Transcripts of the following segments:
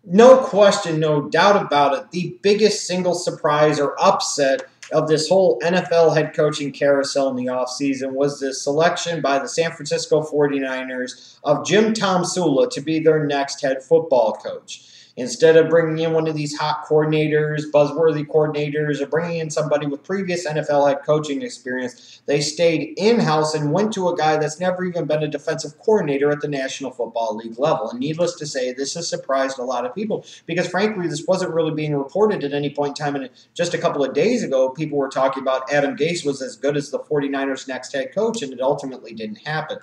No question, no doubt about it. The biggest single surprise or upset of this whole NFL head coaching carousel in the offseason was the selection by the San Francisco 49ers of Jim Tomsula to be their next head football coach. Instead of bringing in one of these hot coordinators, buzzworthy coordinators, or bringing in somebody with previous NFL head coaching experience, they stayed in-house and went to a guy that's never even been a defensive coordinator at the National Football League level. And needless to say, this has surprised a lot of people because, frankly, this wasn't really being reported at any point in time. And just a couple of days ago, people were talking about Adam Gase was as good as the 49ers' next head coach, and it ultimately didn't happen.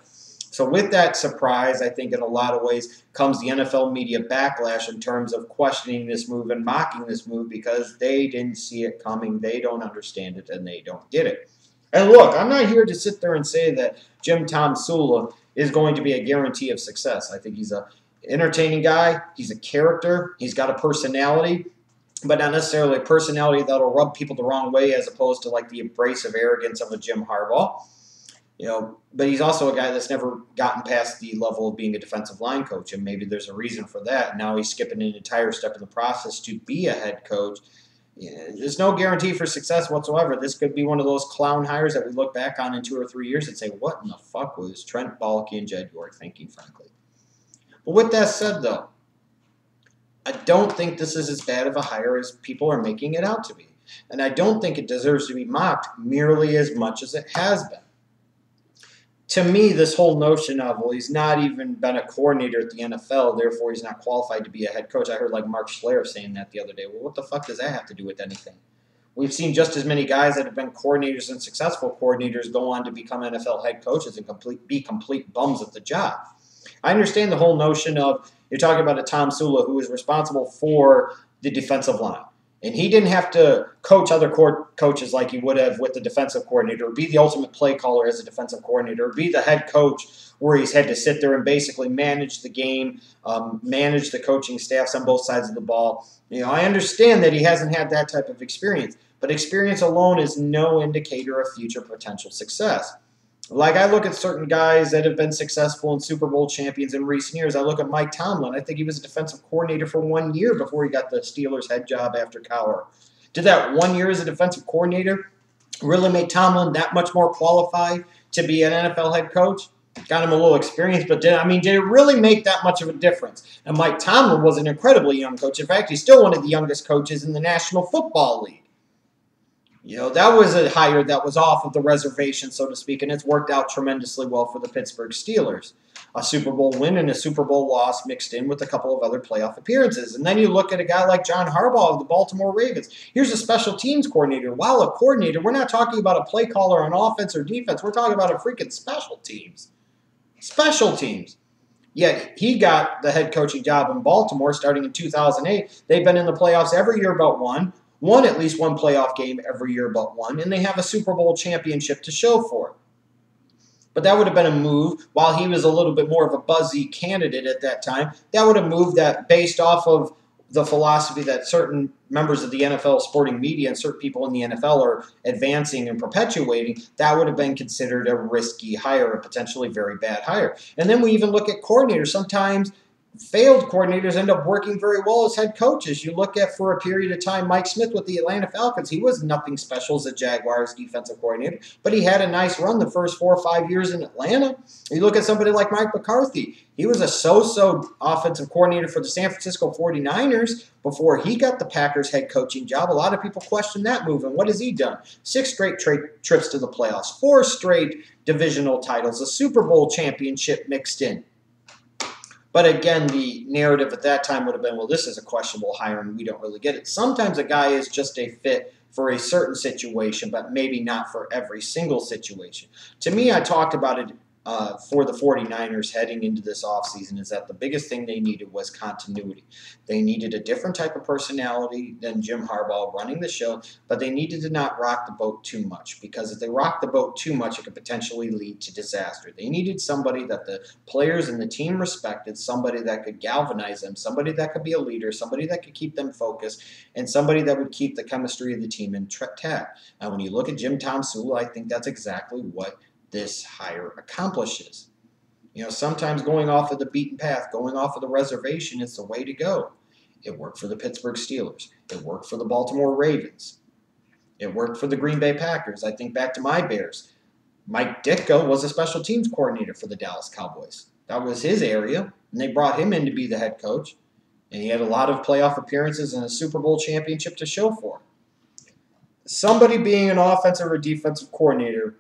So with that surprise, I think in a lot of ways comes the NFL media backlash in terms of questioning this move and mocking this move because they didn't see it coming, they don't understand it, and they don't get it. And look, I'm not here to sit there and say that Jim Tomsula is going to be a guarantee of success. I think he's an entertaining guy, he's a character, he's got a personality, but not necessarily a personality that'll rub people the wrong way as opposed to like the abrasive arrogance of a Jim Harbaugh. But he's also a guy that's never gotten past the level of being a defensive line coach, and maybe there's a reason for that. Now he's skipping an entire step in the process to be a head coach. There's no guarantee for success whatsoever. This could be one of those clown hires that we look back on in 2 or 3 years and say, what in the fuck was Trent Baalke and Jed York thinking, frankly? But with that said, though, I don't think this is as bad of a hire as people are making it out to be. And I don't think it deserves to be mocked nearly as much as it has been. To me, this whole notion of, well, he's not even been a coordinator at the NFL, therefore he's not qualified to be a head coach. I heard like Mark Schlereth saying that the other day. Well, what the fuck does that have to do with anything? We've seen just as many guys that have been coordinators and successful coordinators go on to become NFL head coaches and be complete bums at the job. I understand the whole notion of, you're talking about a Tomsula who is responsible for the defensive line. And he didn't have to coach other coaches like he would have with the defensive coordinator, or be the ultimate play caller as a defensive coordinator, or be the head coach where he's had to sit there and basically manage the game, manage the coaching staffs on both sides of the ball. I understand that he hasn't had that type of experience, but experience alone is no indicator of future potential success. Like, I look at certain guys that have been successful and Super Bowl champions in recent years. I look at Mike Tomlin. I think he was a defensive coordinator for 1 year before he got the Steelers head job after Cowher. Did that 1 year as a defensive coordinator really make Tomlin that much more qualified to be an NFL head coach? Got him a little experience, but did it really make that much of a difference? And Mike Tomlin was an incredibly young coach. In fact, he's still one of the youngest coaches in the National Football League. That was a hire that was off of the reservation, so to speak, and it's worked out tremendously well for the Pittsburgh Steelers. A Super Bowl win and a Super Bowl loss mixed in with a couple of other playoff appearances. And then you look at a guy like John Harbaugh of the Baltimore Ravens. Here's a special teams coordinator. While a coordinator, we're not talking about a play caller on offense or defense. We're talking about a freaking special teams. Special teams. Yet he got the head coaching job in Baltimore starting in 2008. They've been in the playoffs every year but one. Won at least one playoff game every year but one, and they have a Super Bowl championship to show for it. But that would have been a move, while he was a little bit more of a buzzy candidate at that time, that would have moved that based off of the philosophy that certain members of the NFL sporting media and certain people in the NFL are advancing and perpetuating, that would have been considered a risky hire, a potentially very bad hire. And then we even look at coordinators. Sometimes failed coordinators end up working very well as head coaches. You look at, for a period of time, Mike Smith with the Atlanta Falcons. He was nothing special as a Jaguars defensive coordinator, but he had a nice run the first 4 or 5 years in Atlanta. You look at somebody like Mike McCarthy. He was a so-so offensive coordinator for the San Francisco 49ers before he got the Packers head coaching job. A lot of people question that move, and what has he done? 6 straight trips to the playoffs, 4 straight divisional titles, a Super Bowl championship mixed in. But again, the narrative at that time would have been, well, this is a questionable hire and we don't really get it. Sometimes a guy is just a fit for a certain situation, but maybe not for every single situation. To me, I talked about it for the 49ers heading into this offseason, is that the biggest thing they needed was continuity. They needed a different type of personality than Jim Harbaugh running the show, but they needed to not rock the boat too much, because if they rock the boat too much, it could potentially lead to disaster. They needed somebody that the players and the team respected, somebody that could galvanize them, somebody that could be a leader, somebody that could keep them focused, and somebody that would keep the chemistry of the team intact. Now, when you look at Jim Tomsula, I think that's exactly what this hire accomplishes. Sometimes going off of the beaten path, going off of the reservation is the way to go. It worked for the Pittsburgh Steelers. It worked for the Baltimore Ravens. It worked for the Green Bay Packers. I think back to my Bears. Mike Ditka was a special teams coordinator for the Dallas Cowboys. That was his area, and they brought him in to be the head coach. And he had a lot of playoff appearances and a Super Bowl championship to show for it. Somebody being an offensive or defensive coordinator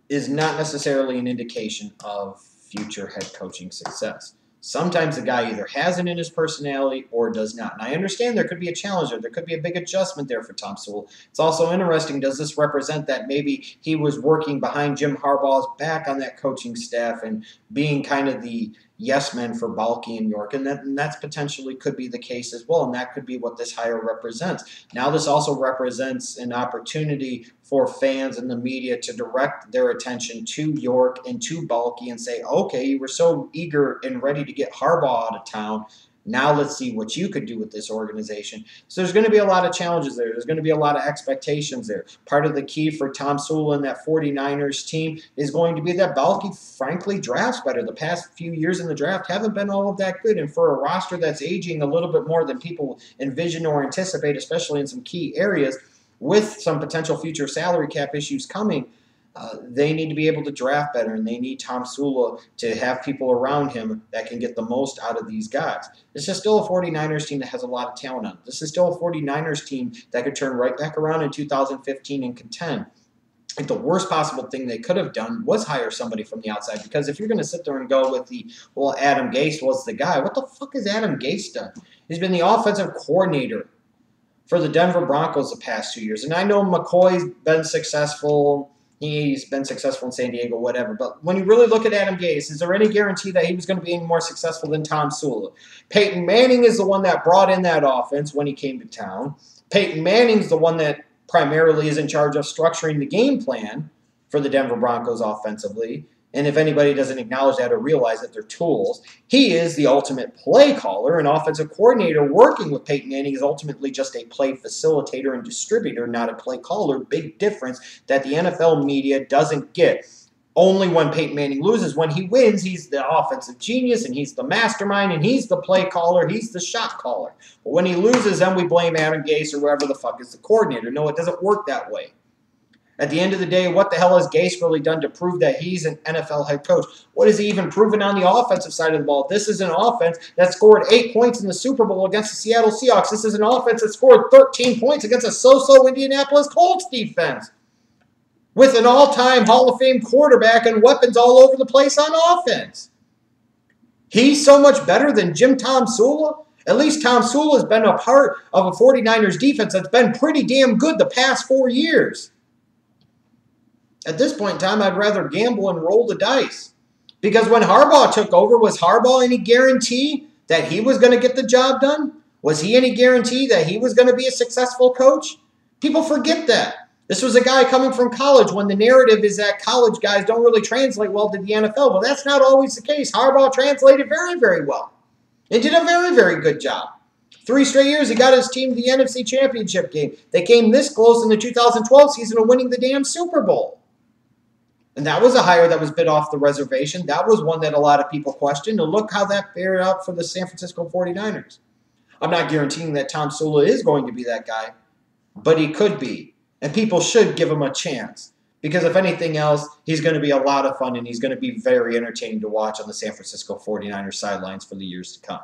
is not necessarily an indication of future head coaching success. Sometimes the guy either has it in his personality or does not. And I understand there could be a challenge there. There could be a big adjustment there for Tomsula. It's also interesting, does this represent that maybe he was working behind Jim Harbaugh's back on that coaching staff and being kind of the yes man for Balky in York? And that's potentially could be the case as well. And that could be what this hire represents. Now this also represents an opportunity for fans and the media to direct their attention to York and to Balky and say, okay, you were so eager and ready to get Harbaugh out of town. Now let's see what you could do with this organization. So there's going to be a lot of challenges there. There's going to be a lot of expectations there. Part of the key for Tomsula and that 49ers team is going to be that Balky, frankly, drafts better. The past few years in the draft haven't been all of that good. And for a roster that's aging a little bit more than people envision or anticipate, especially in some key areas, with some potential future salary cap issues coming, they need to be able to draft better, and they need Tomsula to have people around him that can get the most out of these guys. This is still a 49ers team that has a lot of talent on it. This is still a 49ers team that could turn right back around in 2015 and contend. I think the worst possible thing they could have done was hire somebody from the outside, because if you're going to sit there and go with the, well, Adam Gase was the guy, what the fuck has Adam Gase done? He's been the offensive coordinator for the Denver Broncos the past 2 years. And I know McCoy's been successful. He's been successful in San Diego, whatever. But when you really look at Adam Gase, is there any guarantee that he was going to be any more successful than Tomsula? Peyton Manning is the one that brought in that offense when he came to town. Peyton Manning's the one that primarily is in charge of structuring the game plan for the Denver Broncos offensively. And if anybody doesn't acknowledge that or realize that they're tools, he is the ultimate play caller. An offensive coordinator working with Peyton Manning is ultimately just a play facilitator and distributor, not a play caller. Big difference that the NFL media doesn't get. Only when Peyton Manning loses. When he wins, he's the offensive genius, and he's the mastermind, and he's the play caller, he's the shot caller. But when he loses, then we blame Adam Gase or whoever the fuck is the coordinator. No, it doesn't work that way. At the end of the day, what the hell has Gase really done to prove that he's an NFL head coach? What has he even proven on the offensive side of the ball? This is an offense that scored 8 points in the Super Bowl against the Seattle Seahawks. This is an offense that scored 13 points against a so-so Indianapolis Colts defense, with an all-time Hall of Fame quarterback and weapons all over the place on offense. He's so much better than Jim Tomsula. At least Tomsula has been a part of a 49ers defense that's been pretty damn good the past 4 years. At this point in time, I'd rather gamble and roll the dice. Because when Harbaugh took over, was Harbaugh any guarantee that he was going to get the job done? Was he any guarantee that he was going to be a successful coach? People forget that. This was a guy coming from college when the narrative is that college guys don't really translate well to the NFL. Well, that's not always the case. Harbaugh translated very, very well and did a very, very good job. 3 straight years, he got his team to the NFC Championship game. They came this close in the 2012 season of winning the damn Super Bowl. And that was a hire that was bid off the reservation. That was one that a lot of people questioned. And look how that fared out for the San Francisco 49ers. I'm not guaranteeing that Tomsula is going to be that guy, but he could be. And people should give him a chance. Because if anything else, he's going to be a lot of fun, and he's going to be very entertaining to watch on the San Francisco 49ers sidelines for the years to come.